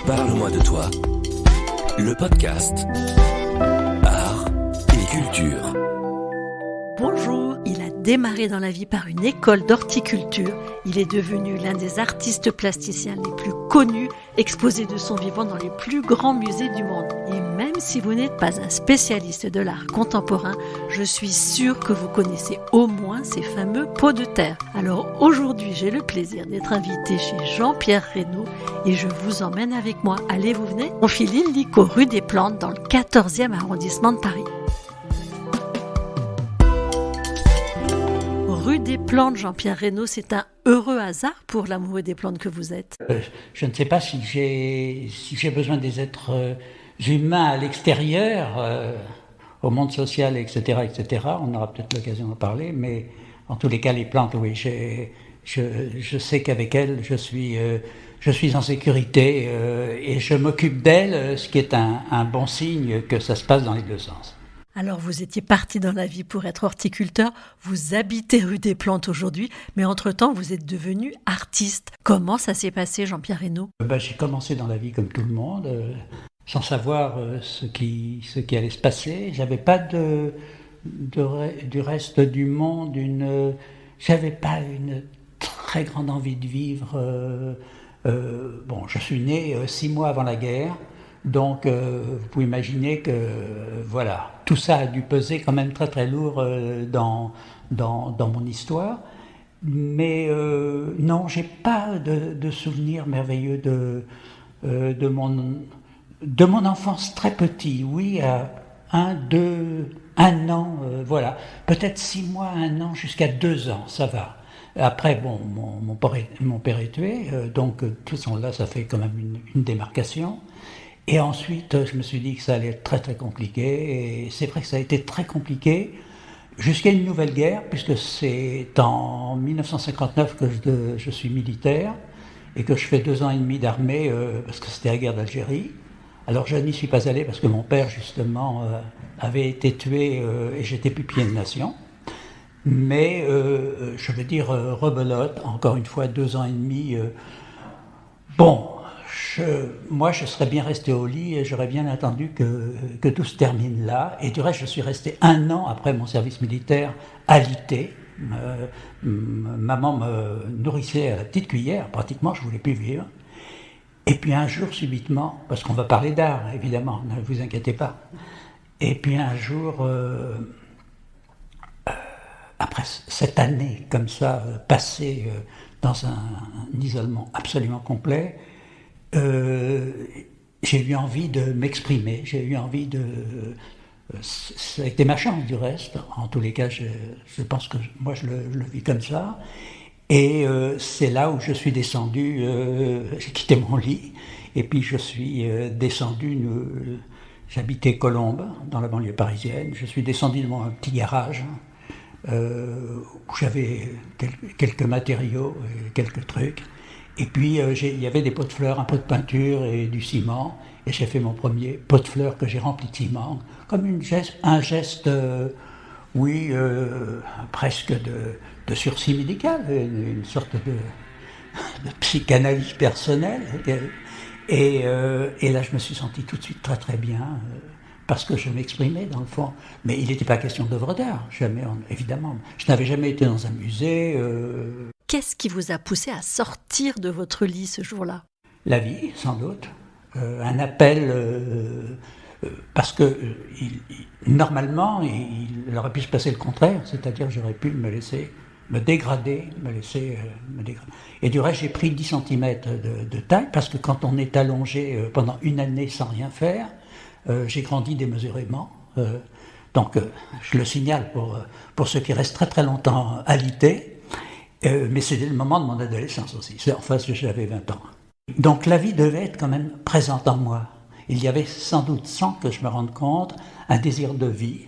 Parle-moi de toi, le podcast Art et Culture. Bonjour, il a démarré dans la vie par une école d'horticulture. Il est devenu l'un des artistes plasticiens les plus connus, exposé de son vivant dans les plus grands musées du monde. Et même si vous n'êtes pas un spécialiste de l'art contemporain, je suis sûre que vous connaissez au moins ces fameux pots de terre. Alors aujourd'hui, j'ai le plaisir d'être invitée chez Jean-Pierre Reynaud et je vous emmène avec moi. Allez, vous venez? On file illico rue des Plantes dans le 14e arrondissement de Paris. Rue des Plantes, Jean-Pierre Reynaud, c'est un heureux hasard pour l'amoureux des plantes que vous êtes. Je ne sais pas si j'ai besoin des êtres humains à l'extérieur, au monde social, etc., etc. On aura peut-être l'occasion d'en parler, mais en tous les cas, les plantes, oui, je sais qu'avec elles, je suis en sécurité et je m'occupe d'elles, ce qui est un bon signe que ça se passe dans les deux sens. Alors, vous étiez parti dans la vie pour être horticulteur, vous habitez rue des Plantes aujourd'hui, mais entre-temps, vous êtes devenu artiste. Comment ça s'est passé, Jean-Pierre Reynaud? J'ai commencé dans la vie comme tout le monde, sans savoir ce qui allait se passer. J'avais pas du reste du monde, j'avais pas une très grande envie de vivre. Je suis né 6 mois avant la guerre. Donc, vous pouvez imaginer que, voilà, tout ça a dû peser quand même très très lourd dans mon histoire. Mais non, j'ai pas de souvenirs merveilleux de mon enfance très petit. Oui, à 1 an, voilà. Peut-être 6 mois, 1 an, jusqu'à 2 ans, ça va. Après, mon père est tué, donc de toute façon là, ça fait quand même une démarcation. Et ensuite, je me suis dit que ça allait être très très compliqué, et c'est vrai que ça a été très compliqué, jusqu'à une nouvelle guerre, puisque c'est en 1959 que je suis militaire, et que je fais 2 ans et demi d'armée, parce que c'était la guerre d'Algérie. Alors je n'y suis pas allé, parce que mon père, justement, avait été tué, et j'étais pupille de nation. Mais, je veux dire, rebelote, encore une fois, 2 ans et demi, moi, je serais bien resté au lit et j'aurais bien attendu que tout se termine là. Et du reste, je suis resté 1 an après mon service militaire alité. Maman me nourrissait à la petite cuillère, pratiquement, je ne voulais plus vivre. Et puis un jour, subitement, parce qu'on va parler d'art, évidemment, ne vous inquiétez pas. Et puis un jour, après cette année comme ça, passée dans un isolement absolument complet, j'ai eu envie de m'exprimer, j'ai eu envie ça a été ma chance du reste, en tous les cas je pense que moi je le vis comme ça, et c'est là où je suis descendu, j'ai quitté mon lit, et puis je suis descendu, j'habitais Colombes, dans la banlieue parisienne, je suis descendu de mon petit garage, où j'avais quelques matériaux, quelques trucs. Et puis, il y avait des pots de fleurs, un pot de peinture et du ciment. Et j'ai fait mon premier pot de fleurs que j'ai rempli de ciment, comme un geste, presque de sursis médical, une sorte de psychanalyse personnelle. Et là, je me suis senti tout de suite très très bien, parce que je m'exprimais dans le fond. Mais il n'était pas question d'œuvre d'art, jamais, évidemment. Je n'avais jamais été dans un musée. Qu'est-ce qui vous a poussé à sortir de votre lit ce jour-là? La vie, sans doute. Un appel, parce que normalement, il aurait pu se passer le contraire, c'est-à-dire j'aurais pu me laisser me dégrader. Et du reste, j'ai pris 10 cm de taille, parce que quand on est allongé pendant 1 année sans rien faire, j'ai grandi démesurément. Donc, je le signale pour ceux qui restent très très longtemps alités. Mais c'était le moment de mon adolescence aussi. J'avais 20 ans. Donc la vie devait être quand même présente en moi. Il y avait sans doute, sans que je me rende compte, un désir de vie.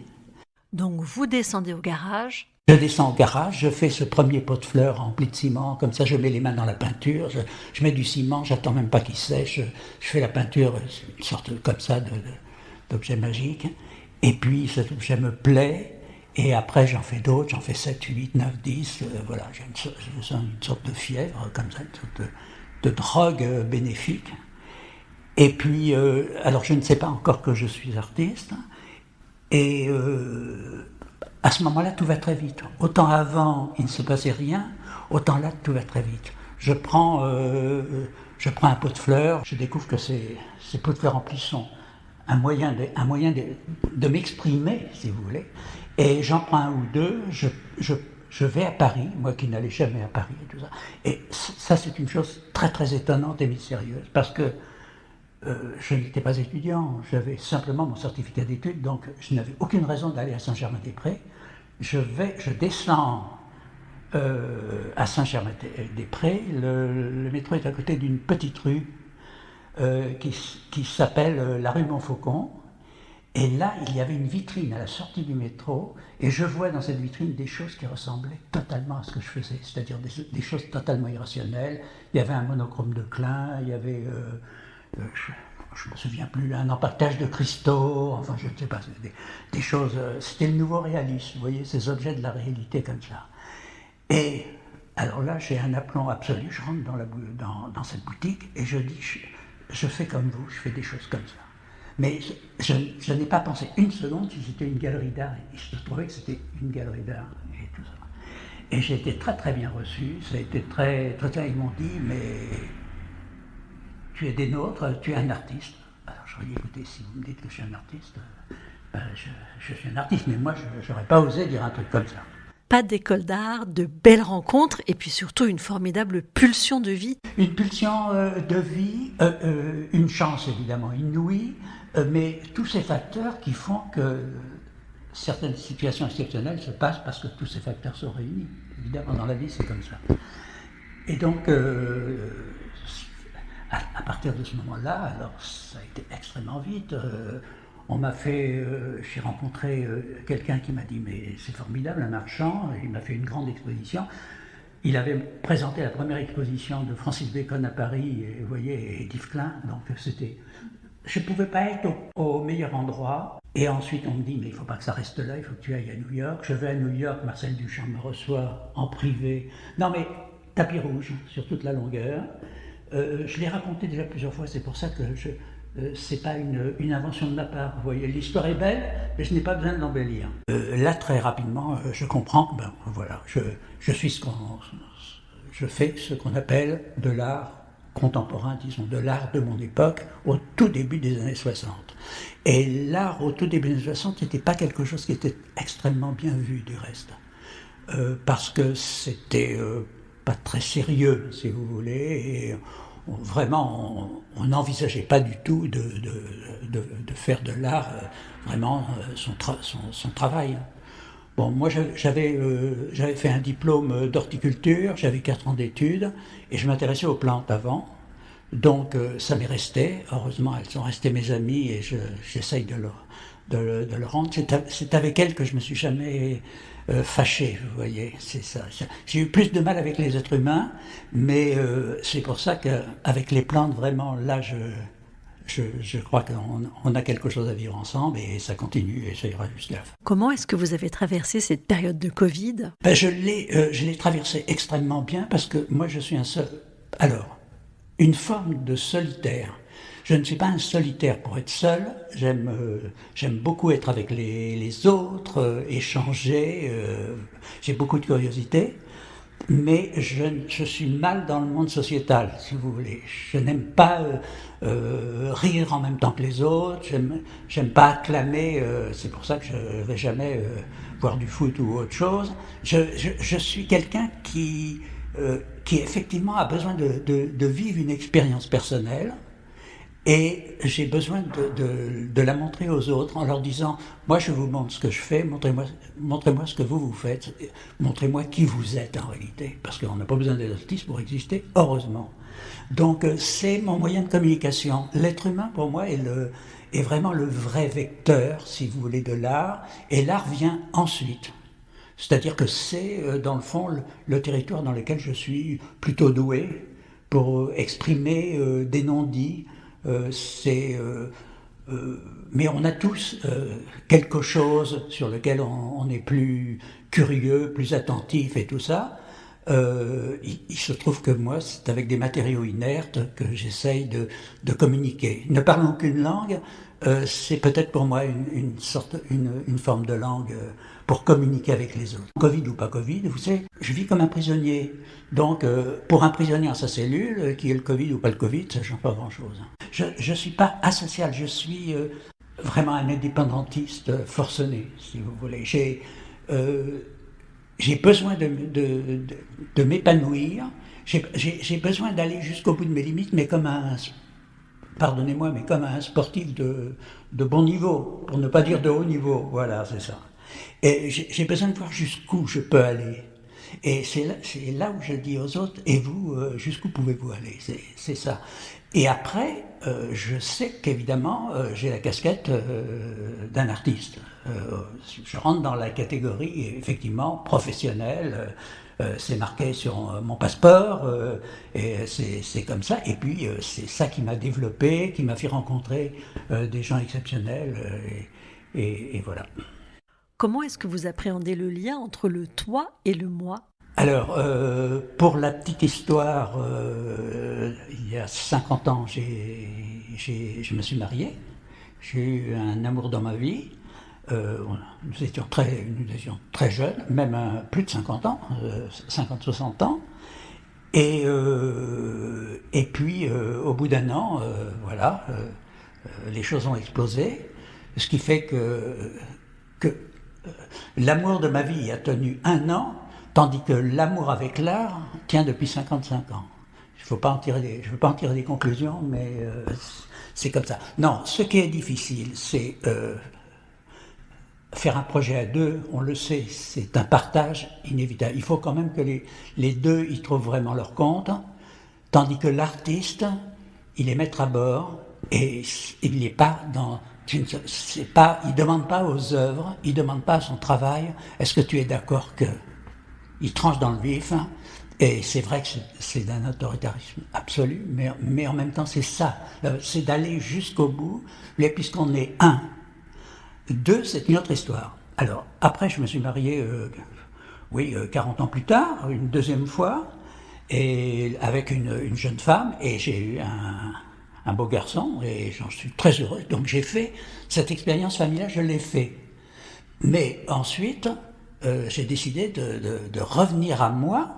Donc vous descendez au garage. Je descends au garage, je fais ce premier pot de fleurs rempli de ciment, comme ça je mets les mains dans la peinture, je mets du ciment, j'attends même pas qu'il sèche, je fais la peinture, une sorte comme ça d'objet magique. Et puis cet objet me plaît. Et après, j'en fais d'autres, j'en fais 7, 8, 9, 10, voilà, je sens une sorte de fièvre, comme ça, une sorte de drogue bénéfique. Et puis, alors je ne sais pas encore que je suis artiste, et à ce moment-là, tout va très vite. Autant avant, il ne se passait rien, autant là, tout va très vite. Je prends un pot de fleurs, je découvre que ces pots de fleurs en plus sont un moyen de m'exprimer, si vous voulez, et j'en prends un ou deux, je vais à Paris, moi qui n'allais jamais à Paris et tout ça, et ça c'est une chose très très étonnante et mystérieuse, parce que je n'étais pas étudiant, j'avais simplement mon certificat d'études, donc je n'avais aucune raison d'aller à Saint-Germain-des-Prés. Je descends à Saint-Germain-des-Prés, le métro est à côté d'une petite rue qui s'appelle la rue Montfaucon, et là il y avait une vitrine à la sortie du métro, et je vois dans cette vitrine des choses qui ressemblaient totalement à ce que je faisais, c'est-à-dire des choses totalement irrationnelles. Il y avait un monochrome de Klein, il y avait... je ne me souviens plus, un empaquetage de cristaux, enfin je ne sais pas, des choses, c'était le nouveau réalisme, vous voyez, ces objets de la réalité comme ça. Et alors là, j'ai un aplomb absolu, je rentre dans cette boutique et je dis, je fais comme vous, je fais des choses comme ça. Mais je n'ai pas pensé une seconde si c'était une galerie d'art, et je trouvais que c'était une galerie d'art et tout ça. Et j'ai été très très bien reçu, ça a été très, très, ils m'ont dit, mais... tu es des nôtres, tu es un artiste. Alors je lui ai dit, écoutez, si vous me dites que je suis un artiste, je suis un artiste, mais moi je n'aurais pas osé dire un truc comme ça. Pas d'école d'art, de belles rencontres, et puis surtout une formidable pulsion de vie. Une pulsion de vie, une chance évidemment inouïe, mais tous ces facteurs qui font que certaines situations exceptionnelles se passent parce que tous ces facteurs sont réunis. Évidemment, dans la vie, c'est comme ça. Et donc... à partir de ce moment-là, alors ça a été extrêmement vite. J'ai rencontré quelqu'un qui m'a dit mais c'est formidable, un marchand. Il m'a fait une grande exposition. Il avait présenté la première exposition de Francis Bacon à Paris, et, vous voyez, et d'Yves Klein. Donc je ne pouvais pas être au meilleur endroit. Et ensuite on me dit mais il ne faut pas que ça reste là, il faut que tu ailles à New York. Je vais à New York, Marcel Duchamp me reçoit en privé. Non mais tapis rouge sur toute la longueur. Je l'ai raconté déjà plusieurs fois, c'est pour ça que c'est pas une invention de ma part. Vous voyez, l'histoire est belle, mais je n'ai pas besoin de l'embellir. Là, très rapidement, je comprends que voilà, je fais ce qu'on appelle de l'art contemporain, disons, de l'art de mon époque, au tout début des années 60. Et l'art au tout début des années 60 n'était pas quelque chose qui était extrêmement bien vu du reste, parce que c'était pas très sérieux, si vous voulez, et vraiment, on n'envisageait pas du tout de faire de l'art vraiment son travail. Bon, moi, j'avais fait un diplôme d'horticulture, j'avais 4 ans d'études, et je m'intéressais aux plantes avant. Donc, ça m'est resté. Heureusement, elles sont restées mes amies, et j'essaye de le rendre. C'est avec elles que je me suis jamais fâché, vous voyez, c'est ça. J'ai eu plus de mal avec les êtres humains, mais c'est pour ça qu'avec les plantes, vraiment, là, je crois qu'on a quelque chose à vivre ensemble, et ça continue, et ça ira jusqu'à la fin. Comment est-ce que vous avez traversé cette période de Covid ? Je l'ai traversée extrêmement bien, parce que moi, je suis une forme de solitaire. Je ne suis pas un solitaire pour être seul, j'aime beaucoup être avec les autres, échanger, j'ai beaucoup de curiosité, mais je suis mal dans le monde sociétal, si vous voulez. Je n'aime pas rire en même temps que les autres, j'aime pas acclamer, c'est pour ça que je ne vais jamais voir du foot ou autre chose. Je suis quelqu'un qui effectivement a besoin de vivre une expérience personnelle, et j'ai besoin de la montrer aux autres en leur disant « Moi, je vous montre ce que je fais, montrez-moi ce que vous faites, montrez-moi qui vous êtes en réalité. » Parce qu'on n'a pas besoin des artistes pour exister, heureusement. Donc, c'est mon moyen de communication. L'être humain, pour moi, est vraiment le vrai vecteur, si vous voulez, de l'art, et l'art vient ensuite. C'est-à-dire que c'est, dans le fond, le territoire dans lequel je suis plutôt doué pour exprimer des non-dits. Mais on a tous quelque chose sur lequel on est plus curieux, plus attentif et tout ça. Il se trouve que moi, c'est avec des matériaux inertes que j'essaye de communiquer. Ne parlant qu'une langue, c'est peut-être pour moi une forme de langue pour communiquer avec les autres. Covid ou pas Covid, vous savez, je vis comme un prisonnier. Donc, pour un prisonnier en sa cellule, qui est le Covid ou pas le Covid, ça ne change pas grand-chose. Je ne suis pas asocial, je suis vraiment un indépendantiste forcené, si vous voulez. J'ai besoin de m'épanouir, j'ai besoin d'aller jusqu'au bout de mes limites, mais comme pardonnez-moi, mais comme un sportif de bon niveau, pour ne pas dire de haut niveau, voilà, c'est ça. Et j'ai besoin de voir jusqu'où je peux aller. Et c'est là où je dis aux autres, et vous, jusqu'où pouvez-vous aller? C'est ça. Et après, je sais qu'évidemment, j'ai la casquette d'un artiste. Je rentre dans la catégorie, effectivement, professionnelle. C'est marqué sur mon passeport, et c'est comme ça. Et puis, c'est ça qui m'a développé, qui m'a fait rencontrer des gens exceptionnels, et voilà. Comment est-ce que vous appréhendez le lien entre le toi et le moi? Alors, pour la petite histoire, il y a 50 ans, je me suis marié. J'ai eu un amour dans ma vie. Nous étions très jeunes, même plus de 50 ans, 50-60 ans. Et puis, au bout d'un an, voilà, les choses ont explosé. Ce qui fait que l'amour de ma vie a tenu 1 an, tandis que l'amour avec l'art tient depuis 55 ans. Je ne veux pas en tirer des conclusions, mais c'est comme ça. Non, ce qui est difficile, c'est faire un projet à deux, on le sait, c'est un partage inévitable. Il faut quand même que les deux y trouvent vraiment leur compte, tandis que l'artiste, il est maître à bord et il n'est pas dans... il ne demande pas aux œuvres, il ne demande pas à son travail, est-ce que tu es d'accord que... Il tranche dans le vif, et c'est vrai que c'est d'un autoritarisme absolu, mais en même temps c'est ça, c'est d'aller jusqu'au bout, et puisqu'on est un. Deux, c'est une autre histoire. Alors, après je me suis marié, 40 ans plus tard, une deuxième fois, et avec une jeune femme, et j'ai eu un beau garçon, et j'en suis très heureux. Donc j'ai fait cette expérience familiale, je l'ai fait. Mais ensuite, j'ai décidé de revenir à moi.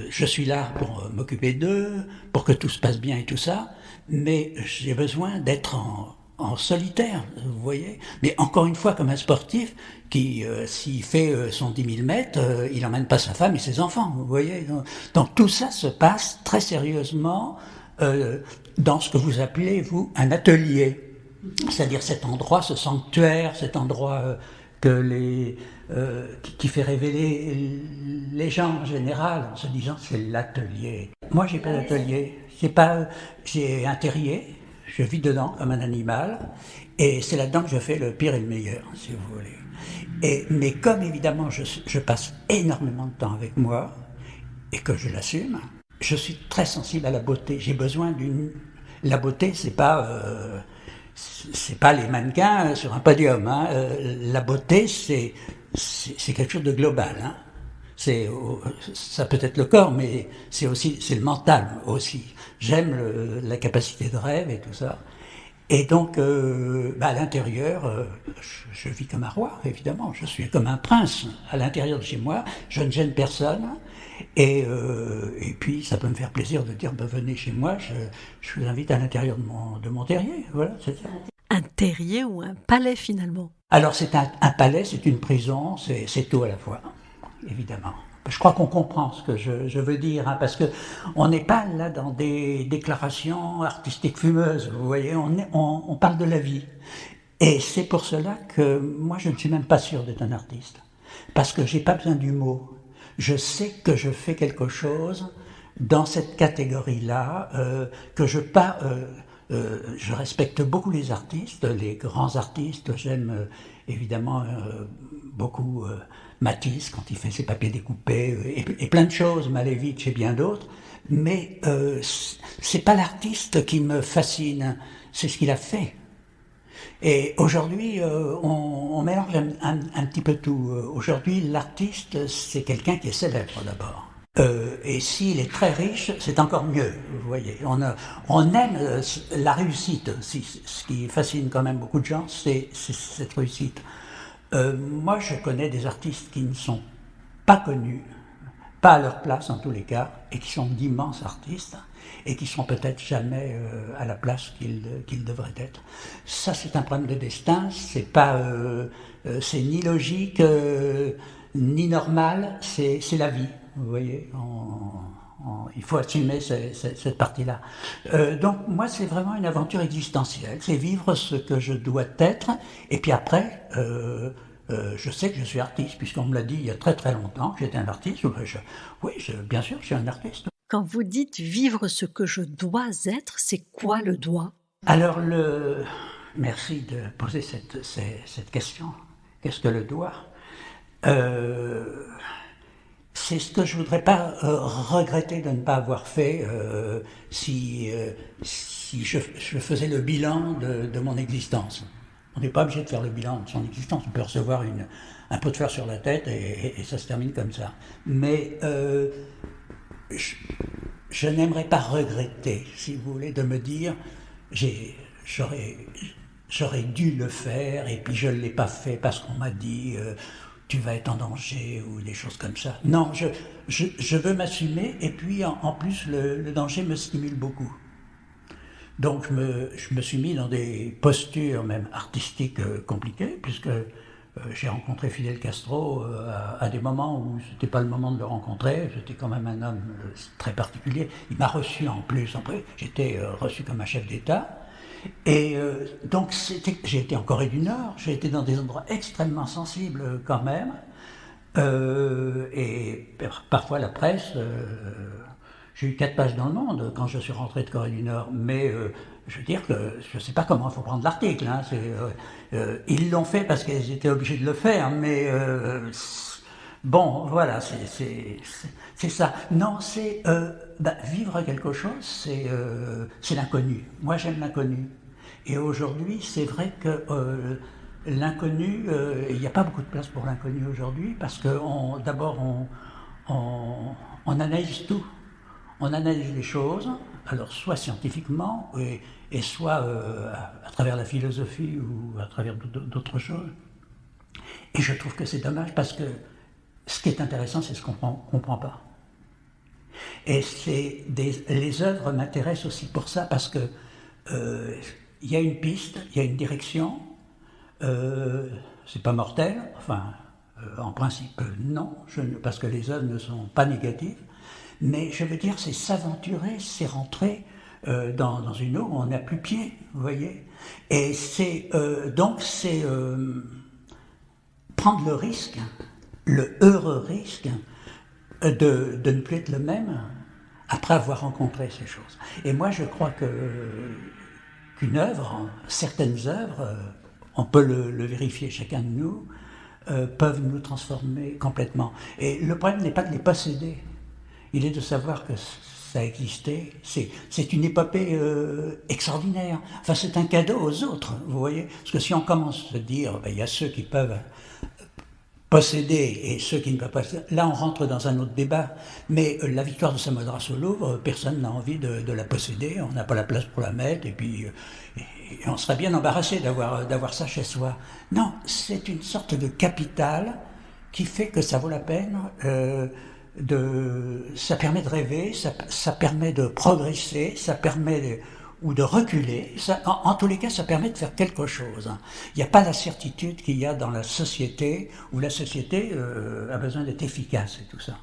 Je suis là pour m'occuper d'eux, pour que tout se passe bien et tout ça, mais j'ai besoin d'être en solitaire, vous voyez. Mais encore une fois, comme un sportif qui, s'il fait son 10 000 mètres, il n'emmène pas sa femme et ses enfants, vous voyez. Donc tout ça se passe très sérieusement dans ce que vous appelez, vous, un atelier. C'est-à-dire cet endroit, ce sanctuaire, cet endroit qui fait révéler les gens en général, en se disant c'est l'atelier. Moi, j'ai pas d'atelier. J'ai un terrier, je vis dedans comme un animal, et c'est là-dedans que je fais le pire et le meilleur, si vous voulez. Mais comme évidemment je passe énormément de temps avec moi, et que je l'assume, je suis très sensible à la beauté. J'ai besoin La beauté, c'est pas les mannequins sur un podium. Hein. La beauté, c'est quelque chose de global. Hein. Ça peut être le corps, mais c'est le mental aussi. J'aime la capacité de rêve et tout ça. Et donc, à l'intérieur, je vis comme un roi, évidemment. Je suis comme un prince à l'intérieur de chez moi. Je ne gêne personne. Et puis, ça peut me faire plaisir de dire, venez chez moi, je vous invite à l'intérieur de mon terrier. Voilà, c'est ça. Un terrier ou un palais, finalement? Alors, c'est un palais, c'est une prison, c'est tout à la fois, évidemment. Je crois qu'on comprend ce que je veux dire, hein, parce que on n'est pas là dans des déclarations artistiques fumeuses, vous voyez, on parle de la vie. Et c'est pour cela que moi, je ne suis même pas sûr d'être un artiste, parce que j'ai pas besoin du mot. Je sais que je fais quelque chose dans cette catégorie-là, je respecte beaucoup les artistes, les grands artistes. J'aime évidemment beaucoup Matisse quand il fait ses papiers découpés et plein de choses, Malevich et bien d'autres. Mais c'est pas l'artiste qui me fascine, c'est ce qu'il a fait. Et aujourd'hui, on mélange un petit peu tout. Aujourd'hui, l'artiste, c'est quelqu'un qui est célèbre d'abord. Et s'il est très riche, c'est encore mieux, vous voyez. On aime la réussite. Ce qui fascine quand même beaucoup de gens, c'est cette réussite. Moi, je connais des artistes qui ne sont pas connus, pas à leur place en tous les cas, et qui sont d'immenses artistes, et qui seront peut-être jamais à la place qu'ils devraient être. Ça, c'est un problème de destin, c'est ni logique, ni normal, c'est la vie. Vous voyez, il faut assumer cette partie-là. Donc moi, c'est vraiment une aventure existentielle. C'est vivre ce que je dois être. Et puis après, je sais que je suis artiste, puisqu'on me l'a dit il y a très très longtemps que j'étais un artiste. Bien sûr, je suis un artiste. Quand vous dites vivre ce que je dois être, c'est quoi le doit ? Alors, merci de poser cette question. Qu'est-ce que le doit ? C'est ce que je voudrais pas regretter de ne pas avoir fait si je faisais le bilan de mon existence. On n'est pas obligé de faire le bilan de son existence, on peut recevoir un pot de fer sur la tête et ça se termine comme ça. Mais je n'aimerais pas regretter, si vous voulez, de me dire j'aurais dû le faire et puis je ne l'ai pas fait parce qu'on m'a dit tu vas être en danger ou des choses comme ça. Non, je veux m'assumer et puis en plus le danger me stimule beaucoup. Donc je me suis mis dans des postures même artistiques compliquées puisque j'ai rencontré Fidel Castro à des moments où c'était pas le moment de le rencontrer. J'étais quand même un homme très particulier. Il m'a reçu en plus. Après, j'étais reçu comme un chef d'État. Et donc j'ai été en Corée du Nord, j'ai été dans des endroits extrêmement sensibles quand même, et parfois la presse, j'ai eu 4 pages dans Le Monde quand je suis rentré de Corée du Nord, mais je veux dire que je ne sais pas comment il faut prendre l'article, hein, ils l'ont fait parce qu'ils étaient obligés de le faire, mais bon, voilà, c'est ça. Non, vivre quelque chose, c'est l'inconnu. Moi, j'aime l'inconnu. Et aujourd'hui, c'est vrai que l'inconnu, il n'y a pas beaucoup de place pour l'inconnu aujourd'hui, parce que d'abord, on analyse tout. On analyse les choses, alors soit scientifiquement, et soit à travers la philosophie ou à travers d'autres choses. Et je trouve que c'est dommage parce que ce qui est intéressant, c'est ce qu'on ne comprend pas. Et les œuvres m'intéressent aussi pour ça, parce que il y a une piste, il y a une direction, c'est pas mortel, enfin, en principe non, parce que les œuvres ne sont pas négatives, mais je veux dire, c'est s'aventurer, c'est rentrer dans une eau où on n'a plus pied, vous voyez. Et donc c'est prendre le risque, le heureux risque de ne plus être le même après avoir rencontré ces choses. Et moi, je crois qu'une œuvre, certaines œuvres, on peut le vérifier chacun de nous, peuvent nous transformer complètement. Et le problème n'est pas de les posséder, il est de savoir que ça a existé. C'est une épopée extraordinaire. Enfin, c'est un cadeau aux autres, vous voyez. Parce que si on commence à se dire, il y a ceux qui peuvent posséder et ceux qui ne peuvent pas posséder, là on rentre dans un autre débat. Mais la victoire de Samothrace au Louvre, personne n'a envie de la posséder, on n'a pas la place pour la mettre, et puis et on serait bien embarrassé d'avoir ça chez soi. Non, c'est une sorte de capital qui fait que ça vaut la peine. Ça permet de rêver, ça permet de progresser, ça permet ou de reculer. En tous les cas, ça permet de faire quelque chose. Il n'y a pas la certitude qu'il y a dans la société, où la société a besoin d'être efficace et tout ça.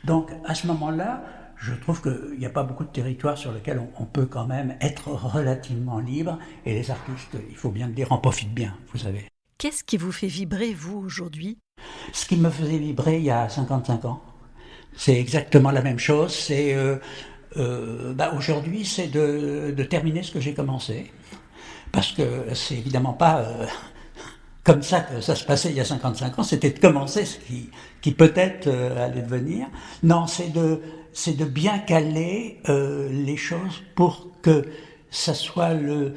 Donc, à ce moment-là, je trouve qu'il n'y a pas beaucoup de territoires sur lesquels on peut quand même être relativement libre, et les artistes, il faut bien le dire, en profitent bien, vous savez. Qu'est-ce qui vous fait vibrer, vous, aujourd'hui ? Ce qui me faisait vibrer il y a 55 ans. C'est exactement la même chose. Aujourd'hui, c'est de terminer ce que j'ai commencé. Parce que c'est évidemment pas comme ça que ça se passait il y a 55 ans. C'était de commencer ce qui peut-être allait devenir. Non, c'est de bien caler les choses pour que ça soit le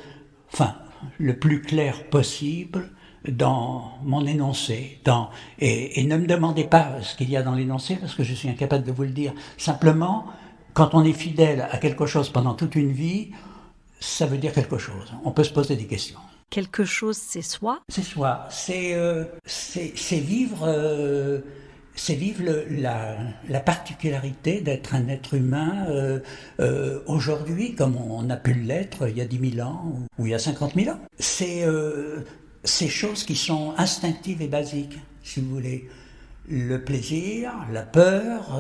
plus clair possible dans mon énoncé. Et ne me demandez pas ce qu'il y a dans l'énoncé, parce que je suis incapable de vous le dire. Simplement, quand on est fidèle à quelque chose pendant toute une vie, ça veut dire quelque chose. On peut se poser des questions. Quelque chose, c'est soi. C'est soi. C'est vivre... c'est vivre la particularité d'être un être humain aujourd'hui, comme on a pu l'être il y a 10 000 ans ou il y a 50 000 ans. C'est ces choses qui sont instinctives et basiques, si vous voulez. Le plaisir, la peur,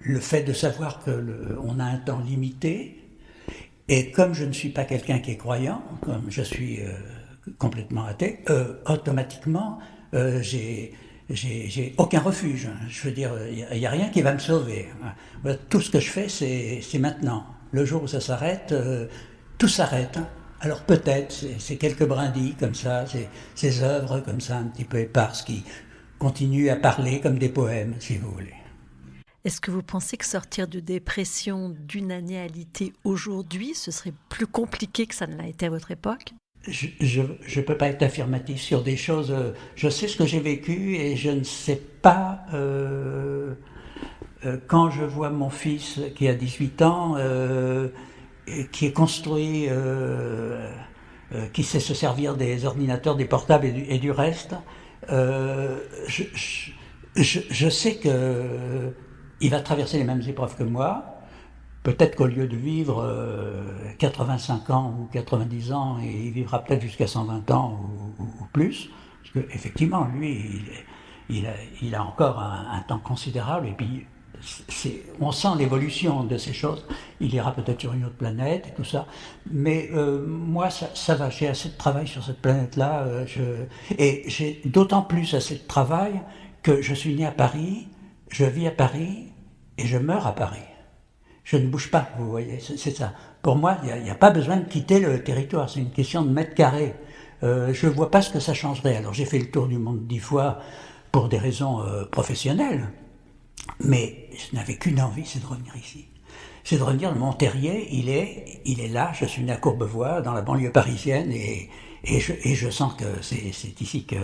le fait de savoir qu'on a un temps limité. Et comme je ne suis pas quelqu'un qui est croyant, comme je suis complètement athée, automatiquement, j'ai aucun refuge. Je veux dire, il n'y a rien qui va me sauver. Tout ce que je fais, c'est maintenant. Le jour où ça s'arrête, tout s'arrête. Alors peut-être, c'est quelques brindilles comme ça, ces œuvres comme ça un petit peu éparses qui continuent à parler comme des poèmes, si vous voulez. Est-ce que vous pensez que sortir de dépression d'une annéalité aujourd'hui, ce serait plus compliqué que ça ne l'a été à votre époque ? Je ne peux pas être affirmatif sur des choses. Je sais ce que j'ai vécu et je ne sais pas, quand je vois mon fils qui a 18 ans, qui est construit, qui sait se servir des ordinateurs, des portables et du reste, je sais qu'il va traverser les mêmes épreuves que moi. Peut-être qu'au lieu de vivre 85 ans ou 90 ans, il vivra peut-être jusqu'à 120 ans ou plus. Parce qu'effectivement, lui, il a encore un temps considérable. Et puis, on sent l'évolution de ces choses. Il ira peut-être sur une autre planète et tout ça. Mais moi, ça va. J'ai assez de travail sur cette planète-là. Et j'ai d'autant plus assez de travail que je suis né à Paris, je vis à Paris et je meurs à Paris. Je ne bouge pas, vous voyez, c'est ça. Pour moi, il n'y a pas besoin de quitter le territoire, c'est une question de mètres carrés. Je ne vois pas ce que ça changerait. Alors j'ai fait le tour du monde 10 fois pour des raisons professionnelles, mais je n'avais qu'une envie, c'est de revenir ici. C'est de revenir, mon terrier, il est là, je suis né à Courbevoie, dans la banlieue parisienne, et je sens que c'est ici que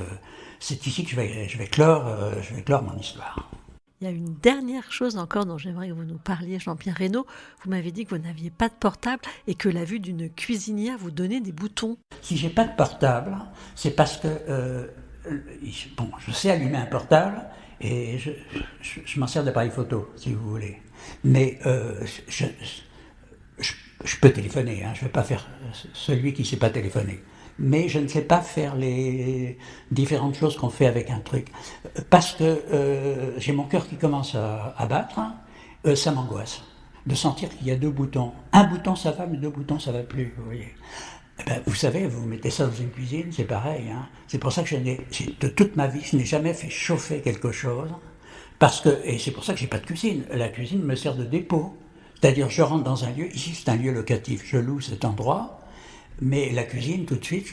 je vais clore mon histoire. Il y a une dernière chose encore dont j'aimerais que vous nous parliez, Jean-Pierre Reynaud. Vous m'avez dit que vous n'aviez pas de portable et que la vue d'une cuisinière vous donnait des boutons. Si j'ai pas de portable, c'est parce que je sais allumer un portable et je m'en sers d'appareil photo, si vous voulez. Mais je peux téléphoner, hein, je ne vais pas faire celui qui ne sait pas téléphoner. Mais je ne sais pas faire les différentes choses qu'on fait avec un truc. Parce que j'ai mon cœur qui commence à battre, ça m'angoisse. De sentir qu'il y a 2 boutons. Un bouton ça va, mais 2 boutons ça va plus, vous voyez. Eh ben, vous savez, vous mettez ça dans une cuisine, c'est pareil. Hein. C'est pour ça que de toute ma vie, je n'ai jamais fait chauffer quelque chose. Et c'est pour ça que j'ai pas de cuisine. La cuisine me sert de dépôt. C'est-à-dire, je rentre dans un lieu, ici c'est un lieu locatif, je loue cet endroit. Mais la cuisine, tout de suite,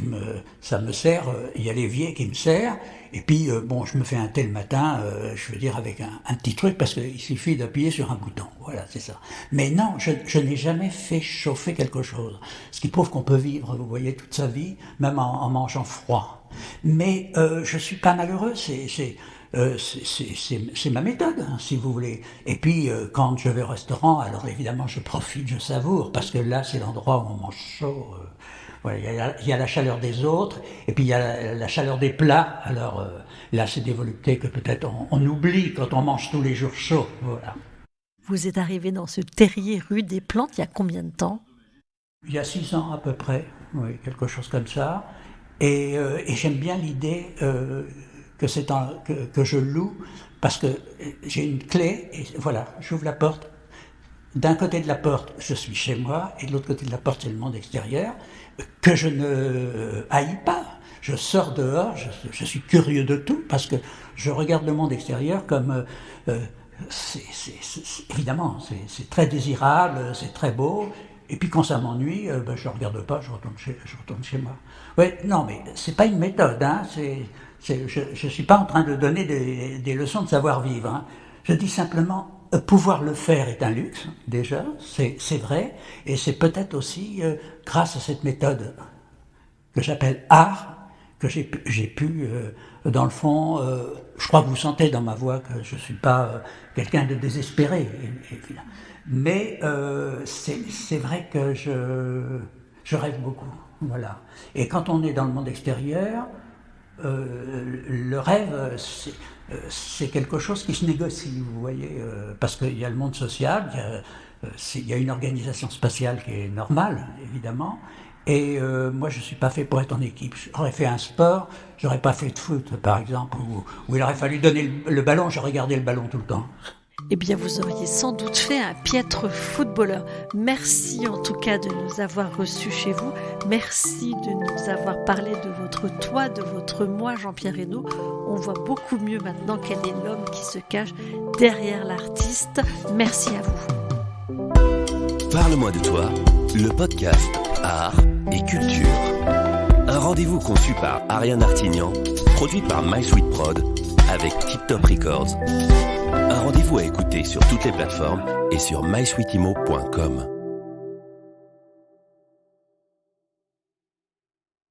ça me sert, il y a l'évier qui me sert, et puis, je me fais un thé le matin, je veux dire, avec un petit truc, parce qu'il suffit d'appuyer sur un bouton, voilà, c'est ça. Mais non, je n'ai jamais fait chauffer quelque chose, ce qui prouve qu'on peut vivre, vous voyez, toute sa vie, même en mangeant froid. Mais je suis pas malheureux, c'est ma méthode, hein, si vous voulez. Et puis, quand je vais au restaurant, alors évidemment, je profite, je savoure, parce que là, c'est l'endroit où on mange chaud. Voilà, il y a la chaleur des autres, et puis il y a la chaleur des plats. Alors là, c'est des voluptés que peut-être on oublie quand on mange tous les jours chaud. Voilà. Vous êtes arrivé dans ce terrier rue des Plantes il y a combien de temps ? Il y a 6 ans à peu près, oui, quelque chose comme ça. Et j'aime bien l'idée que je loue, parce que j'ai une clé, et voilà, j'ouvre la porte. D'un côté de la porte, je suis chez moi, et de l'autre côté de la porte, c'est le monde extérieur, que je ne haïs pas. Je sors dehors, je suis curieux de tout, parce que je regarde le monde extérieur comme... évidemment, c'est très désirable, c'est très beau, et puis quand ça m'ennuie, je ne regarde pas, je retourne chez moi. Oui, non, mais c'est pas une méthode, hein, je ne suis pas en train de donner des leçons de savoir-vivre. Hein. Je dis simplement, pouvoir le faire est un luxe, déjà, c'est vrai, et c'est peut-être aussi grâce à cette méthode que j'appelle art, que j'ai pu, dans le fond, je crois que vous sentez dans ma voix que je ne suis pas quelqu'un de désespéré, mais c'est vrai que je rêve beaucoup, voilà. Et quand on est dans le monde extérieur, le rêve, c'est quelque chose qui se négocie, vous voyez, parce qu'il y a le monde social, il y a une organisation spatiale qui est normale, évidemment, et moi je ne suis pas fait pour être en équipe. J'aurais fait un sport, j'aurais pas fait de foot, par exemple, où il aurait fallu donner le ballon, j'aurais gardé le ballon tout le temps. Eh bien, vous auriez sans doute fait un piètre footballeur. Merci en tout cas de nous avoir reçus chez vous. Merci de nous avoir parlé de votre toi, de votre moi, Jean-Pierre Hesnaut. On voit beaucoup mieux maintenant quel est l'homme qui se cache derrière l'artiste. Merci à vous. Parle-moi de toi, le podcast Art et Culture. Un rendez-vous conçu par Ariane Artignan, produit par My Sweet Prod, avec Tip Top Records. Un rendez-vous à écouter sur toutes les plateformes et sur mysweetimo.com.